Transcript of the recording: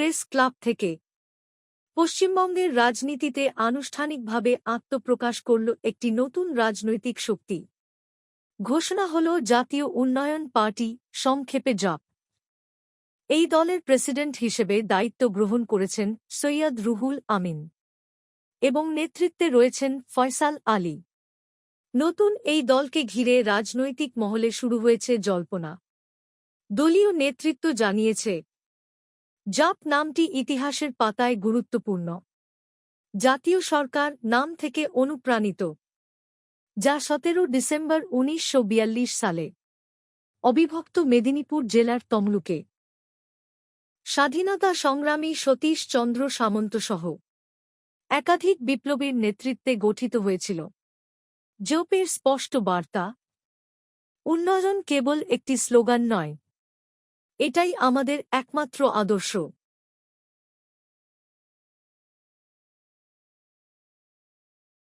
Press club থেকে পশ্চিমবঙ্গের রাজনীতিতে আনুষ্ঠানিকভাবে আত্মপ্রকাশ করল একটি নতুন রাজনৈতিক শক্তি। ঘোষণা হল জাতীয় উন্নয়ন পার্টি, সংক্ষেপে জাপ। এই দলের প্রেসিডেন্ট হিসেবে দায়িত্ব গ্রহণ করেছেন সৈয়দ রুহুল আমিন এবং নেতৃত্বে রয়েছেন ফয়সাল আলী। নতুন এই দলকে ঘিরে রাজনৈতিক মহলে শুরু হয়েছে জল্পনা। দলীয় নেতৃত্ব জানিয়েছে, জাপ নামটি ইতিহাসের পাতায় গুরুত্বপূর্ণ। জাতীয় সরকার নাম থেকে অনুপ্রাণিত, যা 17 ডিসেম্বর 1942 সালে অবিভক্ত মেদিনীপুর জেলার তমলুকে স্বাধীনতা সংগ্রামী সতীশ চন্দ্র সামন্ত সহ একাধিক বিপ্লবীর নেতৃত্বে গঠিত হয়েছিল। জোপের স্পষ্ট বার্তা, উন্নয়ন কেবল একটি স্লোগান নয়, এটাই আমাদের একমাত্র আদর্শ।